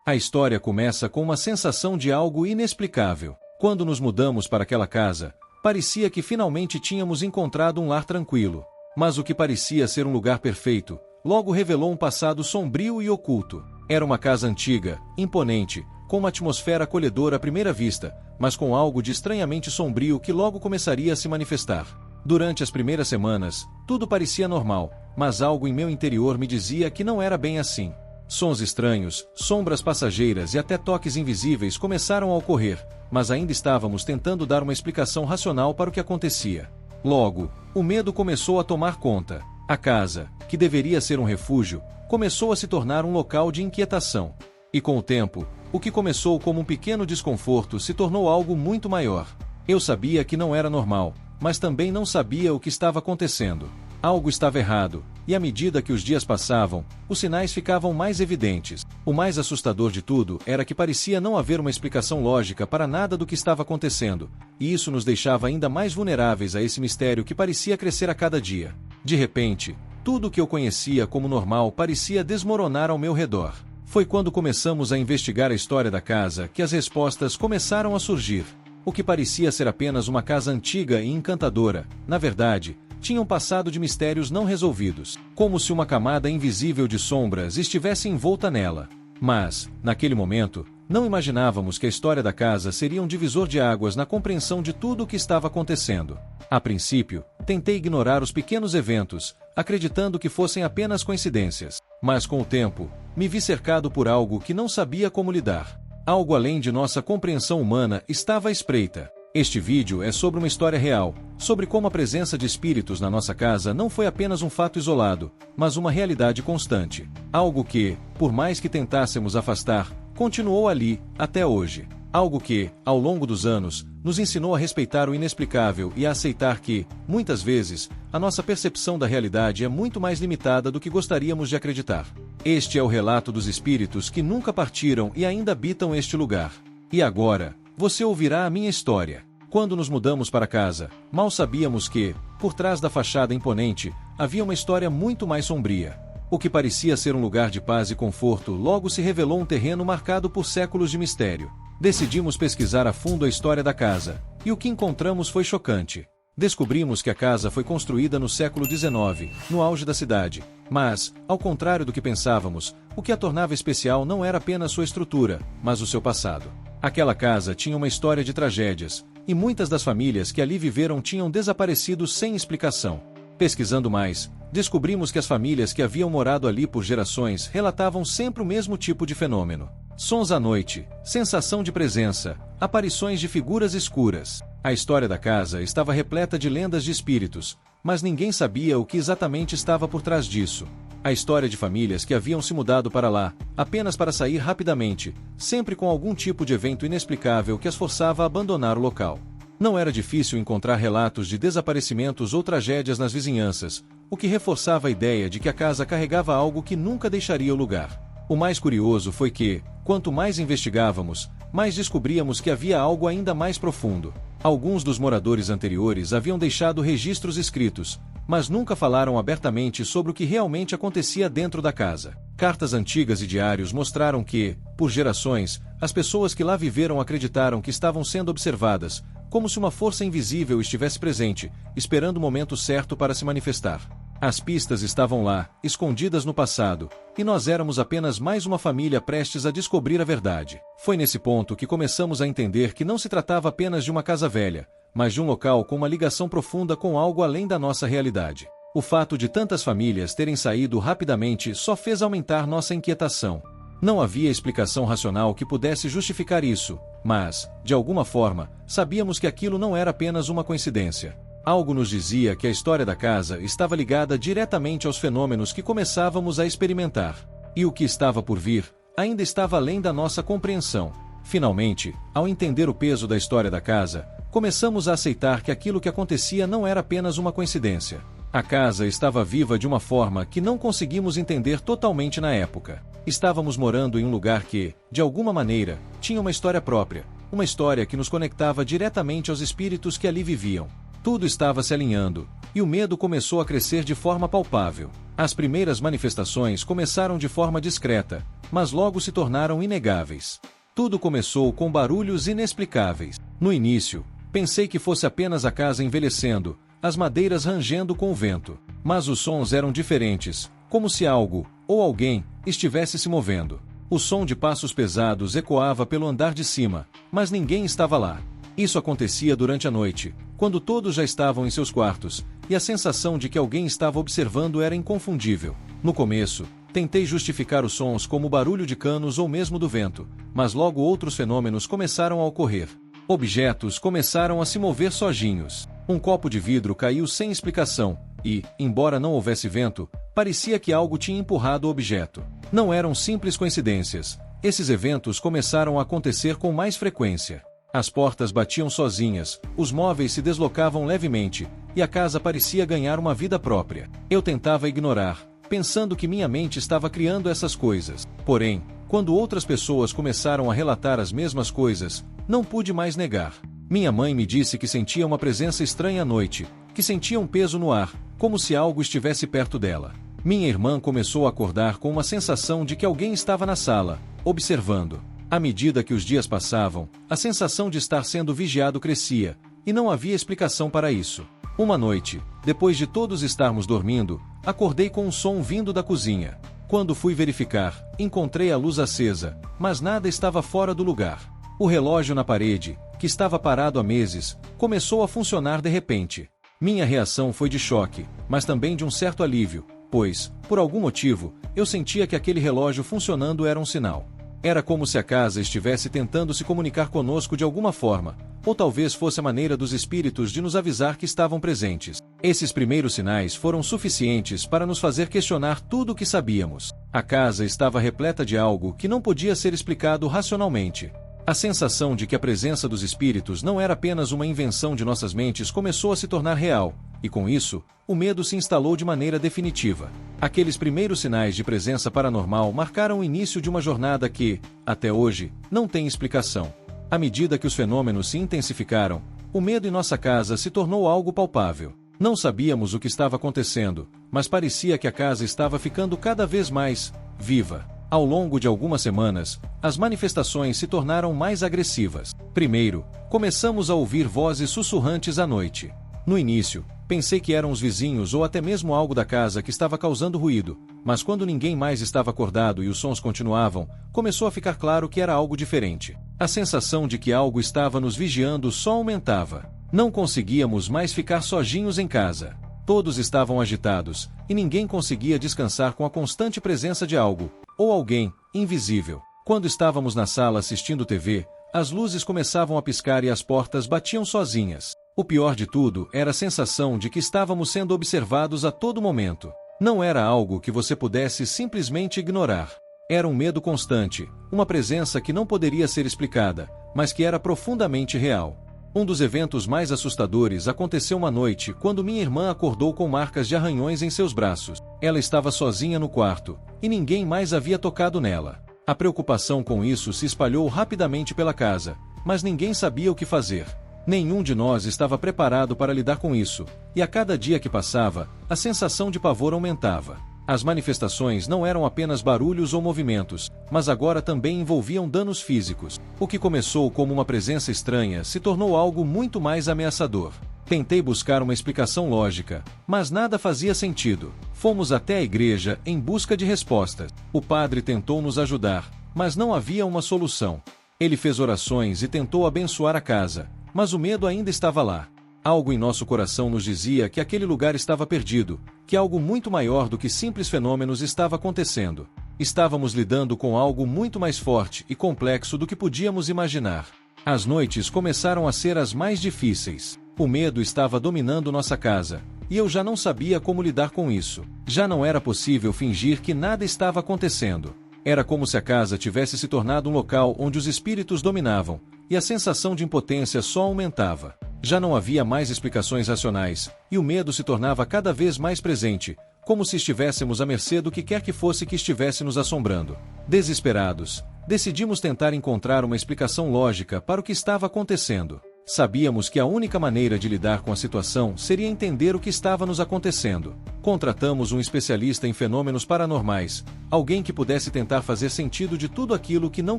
A história começa com uma sensação de algo inexplicável. Quando nos mudamos para aquela casa, parecia que finalmente tínhamos encontrado um lar tranquilo. Mas o que parecia ser um lugar perfeito, logo revelou um passado sombrio e oculto. Era uma casa antiga, imponente, com uma atmosfera acolhedora à primeira vista, mas com algo de estranhamente sombrio que logo começaria a se manifestar. Durante as primeiras semanas, tudo parecia normal, mas algo em meu interior me dizia que não era bem assim. Sons estranhos, sombras passageiras e até toques invisíveis começaram a ocorrer, mas ainda estávamos tentando dar uma explicação racional para o que acontecia. Logo, o medo começou a tomar conta. A casa, que deveria ser um refúgio, começou a se tornar um local de inquietação. E com o tempo, o que começou como um pequeno desconforto se tornou algo muito maior. Eu sabia que não era normal, mas também não sabia o que estava acontecendo. Algo estava errado, e à medida que os dias passavam, os sinais ficavam mais evidentes. O mais assustador de tudo era que parecia não haver uma explicação lógica para nada do que estava acontecendo, e isso nos deixava ainda mais vulneráveis a esse mistério que parecia crescer a cada dia. De repente, tudo o que eu conhecia como normal parecia desmoronar ao meu redor. Foi quando começamos a investigar a história da casa que as respostas começaram a surgir. O que parecia ser apenas uma casa antiga e encantadora, na verdade, tinha um passado de mistérios não resolvidos, como se uma camada invisível de sombras estivesse envolta nela. Mas, naquele momento, não imaginávamos que a história da casa seria um divisor de águas na compreensão de tudo o que estava acontecendo. A princípio, tentei ignorar os pequenos eventos, acreditando que fossem apenas coincidências. Mas com o tempo, me vi cercado por algo que não sabia como lidar. Algo além de nossa compreensão humana estava à espreita. Este vídeo é sobre uma história real, sobre como a presença de espíritos na nossa casa não foi apenas um fato isolado, mas uma realidade constante. Algo que, por mais que tentássemos afastar, continuou ali, até hoje. Algo que, ao longo dos anos, nos ensinou a respeitar o inexplicável e a aceitar que, muitas vezes, a nossa percepção da realidade é muito mais limitada do que gostaríamos de acreditar. Este é o relato dos espíritos que nunca partiram e ainda habitam este lugar. E agora, você ouvirá a minha história. Quando nos mudamos para casa, mal sabíamos que, por trás da fachada imponente, havia uma história muito mais sombria. O que parecia ser um lugar de paz e conforto logo se revelou um terreno marcado por séculos de mistério. Decidimos pesquisar a fundo a história da casa, e o que encontramos foi chocante. Descobrimos que a casa foi construída no século XIX, no auge da cidade. Mas, ao contrário do que pensávamos, o que a tornava especial não era apenas sua estrutura, mas o seu passado. Aquela casa tinha uma história de tragédias, e muitas das famílias que ali viveram tinham desaparecido sem explicação. Pesquisando mais, descobrimos que as famílias que haviam morado ali por gerações relatavam sempre o mesmo tipo de fenômeno. Sons à noite, sensação de presença, aparições de figuras escuras. A história da casa estava repleta de lendas de espíritos, mas ninguém sabia o que exatamente estava por trás disso. A história de famílias que haviam se mudado para lá, apenas para sair rapidamente, sempre com algum tipo de evento inexplicável que as forçava a abandonar o local. Não era difícil encontrar relatos de desaparecimentos ou tragédias nas vizinhanças, o que reforçava a ideia de que a casa carregava algo que nunca deixaria o lugar. O mais curioso foi que, quanto mais investigávamos, mais descobríamos que havia algo ainda mais profundo. Alguns dos moradores anteriores haviam deixado registros escritos, mas nunca falaram abertamente sobre o que realmente acontecia dentro da casa. Cartas antigas e diários mostraram que, por gerações, as pessoas que lá viveram acreditaram que estavam sendo observadas, como se uma força invisível estivesse presente, esperando o momento certo para se manifestar. As pistas estavam lá, escondidas no passado, e nós éramos apenas mais uma família prestes a descobrir a verdade. Foi nesse ponto que começamos a entender que não se tratava apenas de uma casa velha, mas de um local com uma ligação profunda com algo além da nossa realidade. O fato de tantas famílias terem saído rapidamente só fez aumentar nossa inquietação. Não havia explicação racional que pudesse justificar isso, mas, de alguma forma, sabíamos que aquilo não era apenas uma coincidência. Algo nos dizia que a história da casa estava ligada diretamente aos fenômenos que começávamos a experimentar. E o que estava por vir ainda estava além da nossa compreensão. Finalmente, ao entender o peso da história da casa, começamos a aceitar que aquilo que acontecia não era apenas uma coincidência. A casa estava viva de uma forma que não conseguimos entender totalmente na época. Estávamos morando em um lugar que, de alguma maneira, tinha uma história própria, uma história que nos conectava diretamente aos espíritos que ali viviam. Tudo estava se alinhando, e o medo começou a crescer de forma palpável. As primeiras manifestações começaram de forma discreta, mas logo se tornaram inegáveis. Tudo começou com barulhos inexplicáveis. No início, pensei que fosse apenas a casa envelhecendo, as madeiras rangendo com o vento. Mas os sons eram diferentes, como se algo, ou alguém, estivesse se movendo. O som de passos pesados ecoava pelo andar de cima, mas ninguém estava lá. Isso acontecia durante a noite, quando todos já estavam em seus quartos, e a sensação de que alguém estava observando era inconfundível. No começo, tentei justificar os sons como o barulho de canos ou mesmo do vento, mas logo outros fenômenos começaram a ocorrer. Objetos começaram a se mover sozinhos. Um copo de vidro caiu sem explicação, e, embora não houvesse vento, parecia que algo tinha empurrado o objeto. Não eram simples coincidências. Esses eventos começaram a acontecer com mais frequência. As portas batiam sozinhas, os móveis se deslocavam levemente, e a casa parecia ganhar uma vida própria. Eu tentava ignorar, pensando que minha mente estava criando essas coisas. Porém, quando outras pessoas começaram a relatar as mesmas coisas, não pude mais negar. Minha mãe me disse que sentia uma presença estranha à noite, que sentia um peso no ar, como se algo estivesse perto dela. Minha irmã começou a acordar com uma sensação de que alguém estava na sala, observando. À medida que os dias passavam, a sensação de estar sendo vigiado crescia, e não havia explicação para isso. Uma noite, depois de todos estarmos dormindo, acordei com um som vindo da cozinha. Quando fui verificar, encontrei a luz acesa, mas nada estava fora do lugar. O relógio na parede, que estava parado há meses, começou a funcionar de repente. Minha reação foi de choque, mas também de um certo alívio, pois, por algum motivo, eu sentia que aquele relógio funcionando era um sinal. Era como se a casa estivesse tentando se comunicar conosco de alguma forma, ou talvez fosse a maneira dos espíritos de nos avisar que estavam presentes. Esses primeiros sinais foram suficientes para nos fazer questionar tudo o que sabíamos. A casa estava repleta de algo que não podia ser explicado racionalmente. A sensação de que a presença dos espíritos não era apenas uma invenção de nossas mentes começou a se tornar real, e com isso, o medo se instalou de maneira definitiva. Aqueles primeiros sinais de presença paranormal marcaram o início de uma jornada que, até hoje, não tem explicação. À medida que os fenômenos se intensificaram, o medo em nossa casa se tornou algo palpável. Não sabíamos o que estava acontecendo, mas parecia que a casa estava ficando cada vez mais viva. Ao longo de algumas semanas, as manifestações se tornaram mais agressivas. Primeiro, começamos a ouvir vozes sussurrantes à noite. No início, pensei que eram os vizinhos ou até mesmo algo da casa que estava causando ruído, mas quando ninguém mais estava acordado e os sons continuavam, começou a ficar claro que era algo diferente. A sensação de que algo estava nos vigiando só aumentava. Não conseguíamos mais ficar sozinhos em casa. Todos estavam agitados, e ninguém conseguia descansar com a constante presença de algo, ou alguém, invisível. Quando estávamos na sala assistindo TV, as luzes começavam a piscar e as portas batiam sozinhas. O pior de tudo era a sensação de que estávamos sendo observados a todo momento. Não era algo que você pudesse simplesmente ignorar. Era um medo constante, uma presença que não poderia ser explicada, mas que era profundamente real. Um dos eventos mais assustadores aconteceu uma noite quando minha irmã acordou com marcas de arranhões em seus braços. Ela estava sozinha no quarto, e ninguém mais havia tocado nela. A preocupação com isso se espalhou rapidamente pela casa, mas ninguém sabia o que fazer. Nenhum de nós estava preparado para lidar com isso, e a cada dia que passava, a sensação de pavor aumentava. As manifestações não eram apenas barulhos ou movimentos, mas agora também envolviam danos físicos. O que começou como uma presença estranha se tornou algo muito mais ameaçador. Tentei buscar uma explicação lógica, mas nada fazia sentido. Fomos até a igreja em busca de respostas. O padre tentou nos ajudar, mas não havia uma solução. Ele fez orações e tentou abençoar a casa, mas o medo ainda estava lá. Algo em nosso coração nos dizia que aquele lugar estava perdido, que algo muito maior do que simples fenômenos estava acontecendo. Estávamos lidando com algo muito mais forte e complexo do que podíamos imaginar. As noites começaram a ser as mais difíceis. O medo estava dominando nossa casa, e eu já não sabia como lidar com isso. Já não era possível fingir que nada estava acontecendo. Era como se a casa tivesse se tornado um local onde os espíritos dominavam, e a sensação de impotência só aumentava. Já não havia mais explicações racionais, e o medo se tornava cada vez mais presente, como se estivéssemos à mercê do que quer que fosse que estivesse nos assombrando. Desesperados, decidimos tentar encontrar uma explicação lógica para o que estava acontecendo. Sabíamos que a única maneira de lidar com a situação seria entender o que estava nos acontecendo. Contratamos um especialista em fenômenos paranormais, alguém que pudesse tentar fazer sentido de tudo aquilo que não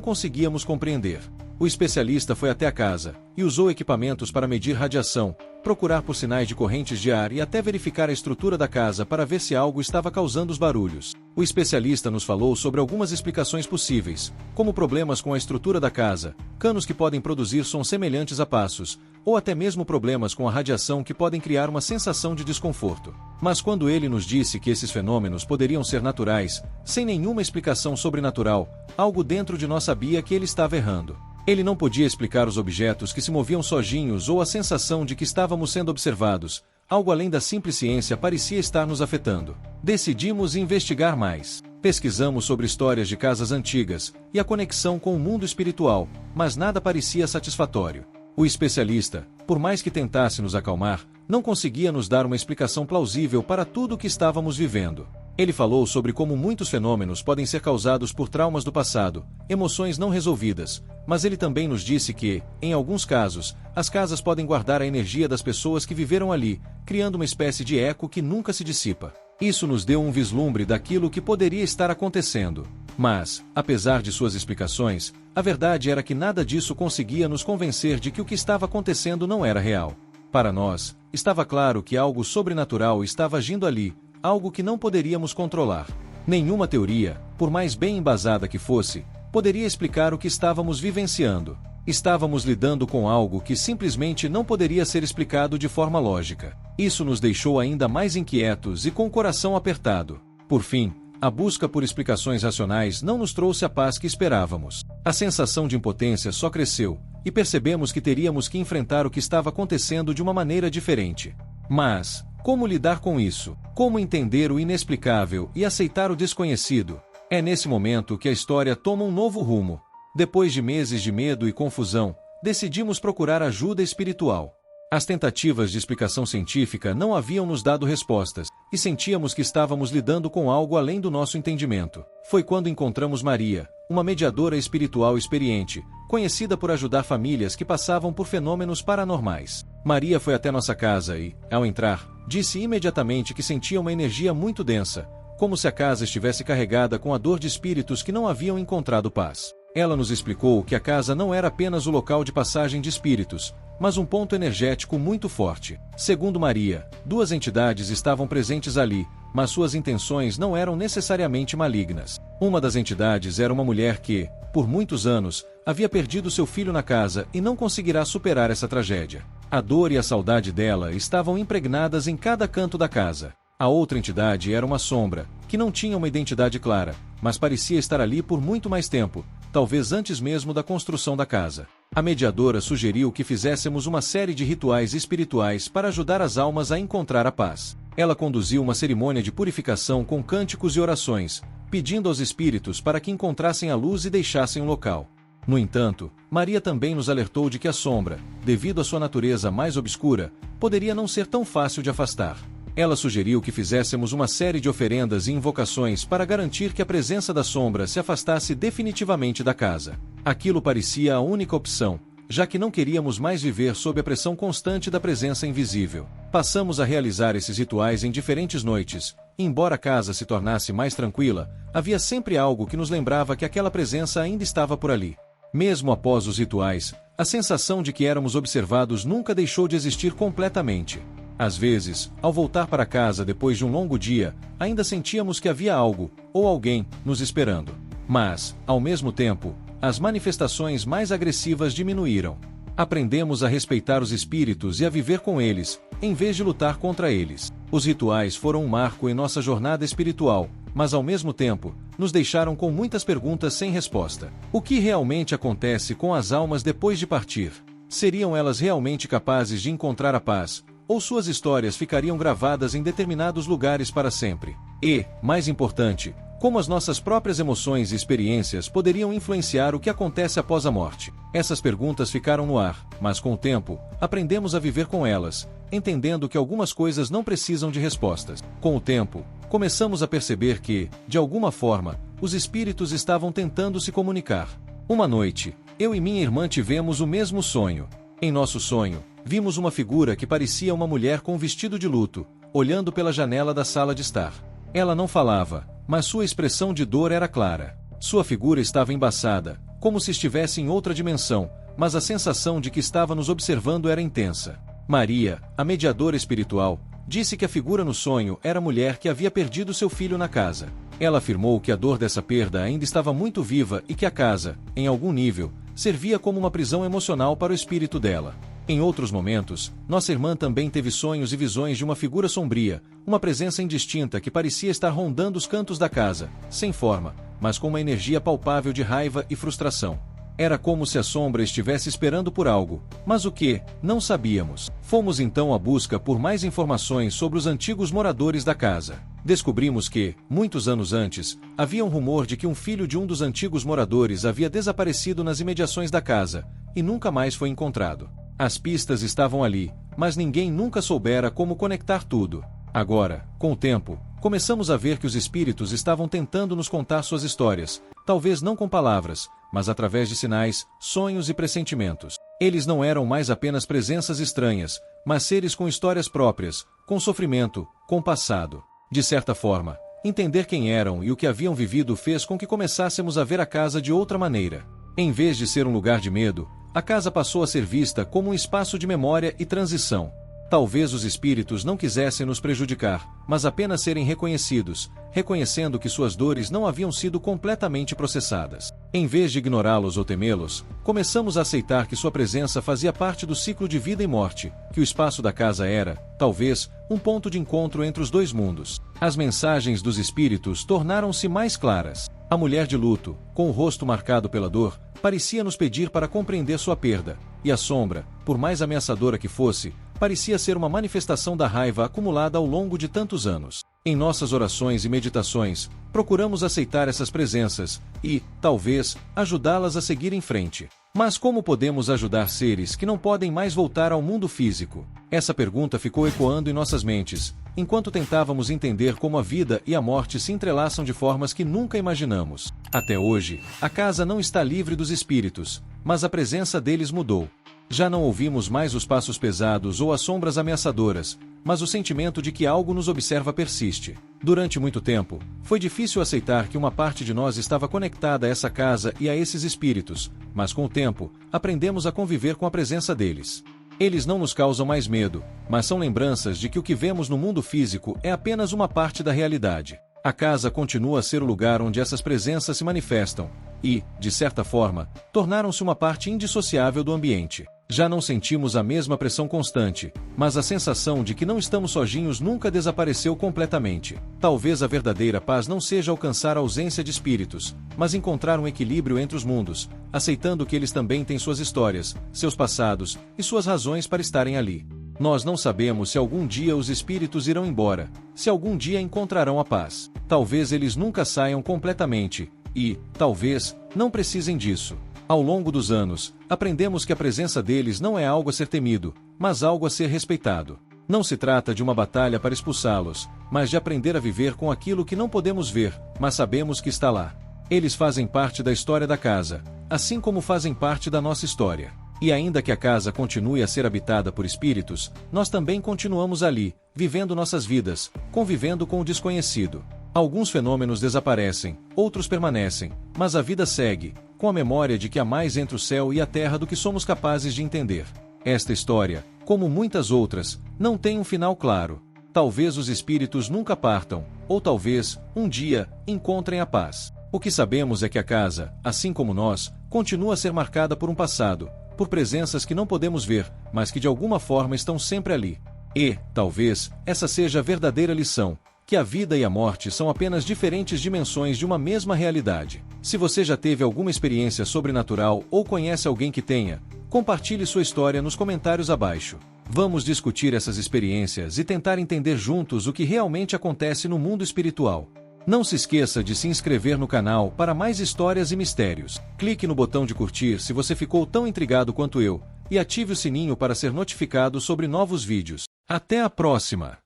conseguíamos compreender. O especialista foi até a casa e usou equipamentos para medir radiação, procurar por sinais de correntes de ar e até verificar a estrutura da casa para ver se algo estava causando os barulhos. O especialista nos falou sobre algumas explicações possíveis, como problemas com a estrutura da casa, canos que podem produzir sons semelhantes a passos, ou até mesmo problemas com a radiação que podem criar uma sensação de desconforto. Mas quando ele nos disse que esses fenômenos poderiam ser naturais, sem nenhuma explicação sobrenatural, algo dentro de nós sabia que ele estava errando. Ele não podia explicar os objetos que se moviam sozinhos ou a sensação de que estávamos sendo observados. Algo além da simples ciência parecia estar nos afetando. Decidimos investigar mais. Pesquisamos sobre histórias de casas antigas e a conexão com o mundo espiritual, mas nada parecia satisfatório. O especialista, por mais que tentasse nos acalmar, não conseguia nos dar uma explicação plausível para tudo o que estávamos vivendo. Ele falou sobre como muitos fenômenos podem ser causados por traumas do passado, emoções não resolvidas, mas ele também nos disse que, em alguns casos, as casas podem guardar a energia das pessoas que viveram ali, criando uma espécie de eco que nunca se dissipa. Isso nos deu um vislumbre daquilo que poderia estar acontecendo. Mas, apesar de suas explicações, a verdade era que nada disso conseguia nos convencer de que o que estava acontecendo não era real. Para nós, estava claro que algo sobrenatural estava agindo ali, algo que não poderíamos controlar. Nenhuma teoria, por mais bem embasada que fosse, poderia explicar o que estávamos vivenciando. Estávamos lidando com algo que simplesmente não poderia ser explicado de forma lógica. Isso nos deixou ainda mais inquietos e com o coração apertado. Por fim, a busca por explicações racionais não nos trouxe a paz que esperávamos. A sensação de impotência só cresceu, e percebemos que teríamos que enfrentar o que estava acontecendo de uma maneira diferente. Mas, como lidar com isso? Como entender o inexplicável e aceitar o desconhecido? É nesse momento que a história toma um novo rumo. Depois de meses de medo e confusão, decidimos procurar ajuda espiritual. As tentativas de explicação científica não haviam nos dado respostas, e sentíamos que estávamos lidando com algo além do nosso entendimento. Foi quando encontramos Maria, uma mediadora espiritual experiente, conhecida por ajudar famílias que passavam por fenômenos paranormais. Maria foi até nossa casa e, ao entrar, disse imediatamente que sentia uma energia muito densa, como se a casa estivesse carregada com a dor de espíritos que não haviam encontrado paz. Ela nos explicou que a casa não era apenas o local de passagem de espíritos, mas um ponto energético muito forte. Segundo Maria, duas entidades estavam presentes ali, mas suas intenções não eram necessariamente malignas. Uma das entidades era uma mulher que, por muitos anos, havia perdido seu filho na casa e não conseguirá superar essa tragédia. A dor e a saudade dela estavam impregnadas em cada canto da casa. A outra entidade era uma sombra, que não tinha uma identidade clara, mas parecia estar ali por muito mais tempo, talvez antes mesmo da construção da casa. A mediadora sugeriu que fizéssemos uma série de rituais espirituais para ajudar as almas a encontrar a paz. Ela conduziu uma cerimônia de purificação com cânticos e orações, pedindo aos espíritos para que encontrassem a luz e deixassem o local. No entanto, Maria também nos alertou de que a sombra, devido à sua natureza mais obscura, poderia não ser tão fácil de afastar. Ela sugeriu que fizéssemos uma série de oferendas e invocações para garantir que a presença da sombra se afastasse definitivamente da casa. Aquilo parecia a única opção, já que não queríamos mais viver sob a pressão constante da presença invisível. Passamos a realizar esses rituais em diferentes noites, e embora a casa se tornasse mais tranquila, havia sempre algo que nos lembrava que aquela presença ainda estava por ali. Mesmo após os rituais, a sensação de que éramos observados nunca deixou de existir completamente. Às vezes, ao voltar para casa depois de um longo dia, ainda sentíamos que havia algo, ou alguém, nos esperando. Mas, ao mesmo tempo, as manifestações mais agressivas diminuíram. Aprendemos a respeitar os espíritos e a viver com eles, em vez de lutar contra eles. Os rituais foram um marco em nossa jornada espiritual, mas ao mesmo tempo, nos deixaram com muitas perguntas sem resposta. O que realmente acontece com as almas depois de partir? Seriam elas realmente capazes de encontrar a paz? Ou suas histórias ficariam gravadas em determinados lugares para sempre? E, mais importante, como as nossas próprias emoções e experiências poderiam influenciar o que acontece após a morte? Essas perguntas ficaram no ar, mas com o tempo, aprendemos a viver com elas, entendendo que algumas coisas não precisam de respostas. Com o tempo, começamos a perceber que, de alguma forma, os espíritos estavam tentando se comunicar. Uma noite, eu e minha irmã tivemos o mesmo sonho. Em nosso sonho, vimos uma figura que parecia uma mulher com um vestido de luto, olhando pela janela da sala de estar. Ela não falava, mas sua expressão de dor era clara. Sua figura estava embaçada, como se estivesse em outra dimensão, mas a sensação de que estava nos observando era intensa. Maria, a mediadora espiritual, disse que a figura no sonho era a mulher que havia perdido seu filho na casa. Ela afirmou que a dor dessa perda ainda estava muito viva e que a casa, em algum nível, servia como uma prisão emocional para o espírito dela. Em outros momentos, nossa irmã também teve sonhos e visões de uma figura sombria, uma presença indistinta que parecia estar rondando os cantos da casa, sem forma, mas com uma energia palpável de raiva e frustração. Era como se a sombra estivesse esperando por algo, mas o que? Não sabíamos. Fomos então à busca por mais informações sobre os antigos moradores da casa. Descobrimos que, muitos anos antes, havia um rumor de que um filho de um dos antigos moradores havia desaparecido nas imediações da casa, e nunca mais foi encontrado. As pistas estavam ali, mas ninguém nunca soubera como conectar tudo. Agora, com o tempo, começamos a ver que os espíritos estavam tentando nos contar suas histórias, talvez não com palavras, mas através de sinais, sonhos e pressentimentos. Eles não eram mais apenas presenças estranhas, mas seres com histórias próprias, com sofrimento, com passado. De certa forma, entender quem eram e o que haviam vivido fez com que começássemos a ver a casa de outra maneira. Em vez de ser um lugar de medo, a casa passou a ser vista como um espaço de memória e transição. Talvez os espíritos não quisessem nos prejudicar, mas apenas serem reconhecidos, reconhecendo que suas dores não haviam sido completamente processadas. Em vez de ignorá-los ou temê-los, começamos a aceitar que sua presença fazia parte do ciclo de vida e morte, que o espaço da casa era, talvez, um ponto de encontro entre os dois mundos. As mensagens dos espíritos tornaram-se mais claras. A mulher de luto, com o rosto marcado pela dor, parecia nos pedir para compreender sua perda, e a sombra, por mais ameaçadora que fosse, parecia ser uma manifestação da raiva acumulada ao longo de tantos anos. Em nossas orações e meditações, procuramos aceitar essas presenças e, talvez, ajudá-las a seguir em frente. Mas como podemos ajudar seres que não podem mais voltar ao mundo físico? Essa pergunta ficou ecoando em nossas mentes, enquanto tentávamos entender como a vida e a morte se entrelaçam de formas que nunca imaginamos. Até hoje, a casa não está livre dos espíritos, mas a presença deles mudou. Já não ouvimos mais os passos pesados ou as sombras ameaçadoras, mas o sentimento de que algo nos observa persiste. Durante muito tempo, foi difícil aceitar que uma parte de nós estava conectada a essa casa e a esses espíritos, mas com o tempo, aprendemos a conviver com a presença deles. Eles não nos causam mais medo, mas são lembranças de que o que vemos no mundo físico é apenas uma parte da realidade. A casa continua a ser o lugar onde essas presenças se manifestam e, de certa forma, tornaram-se uma parte indissociável do ambiente. Já não sentimos a mesma pressão constante, mas a sensação de que não estamos sozinhos nunca desapareceu completamente. Talvez a verdadeira paz não seja alcançar a ausência de espíritos, mas encontrar um equilíbrio entre os mundos, aceitando que eles também têm suas histórias, seus passados e suas razões para estarem ali. Nós não sabemos se algum dia os espíritos irão embora, se algum dia encontrarão a paz. Talvez eles nunca saiam completamente, e, talvez, não precisem disso. Ao longo dos anos, aprendemos que a presença deles não é algo a ser temido, mas algo a ser respeitado. Não se trata de uma batalha para expulsá-los, mas de aprender a viver com aquilo que não podemos ver, mas sabemos que está lá. Eles fazem parte da história da casa, assim como fazem parte da nossa história. E ainda que a casa continue a ser habitada por espíritos, nós também continuamos ali, vivendo nossas vidas, convivendo com o desconhecido. Alguns fenômenos desaparecem, outros permanecem, mas a vida segue, com a memória de que há mais entre o céu e a terra do que somos capazes de entender. Esta história, como muitas outras, não tem um final claro. Talvez os espíritos nunca partam, ou talvez, um dia, encontrem a paz. O que sabemos é que a casa, assim como nós, continua a ser marcada por um passado, por presenças que não podemos ver, mas que de alguma forma estão sempre ali. E, talvez, essa seja a verdadeira lição, que a vida e a morte são apenas diferentes dimensões de uma mesma realidade. Se você já teve alguma experiência sobrenatural ou conhece alguém que tenha, compartilhe sua história nos comentários abaixo. Vamos discutir essas experiências e tentar entender juntos o que realmente acontece no mundo espiritual. Não se esqueça de se inscrever no canal para mais histórias e mistérios. Clique no botão de curtir se você ficou tão intrigado quanto eu, e ative o sininho para ser notificado sobre novos vídeos. Até a próxima!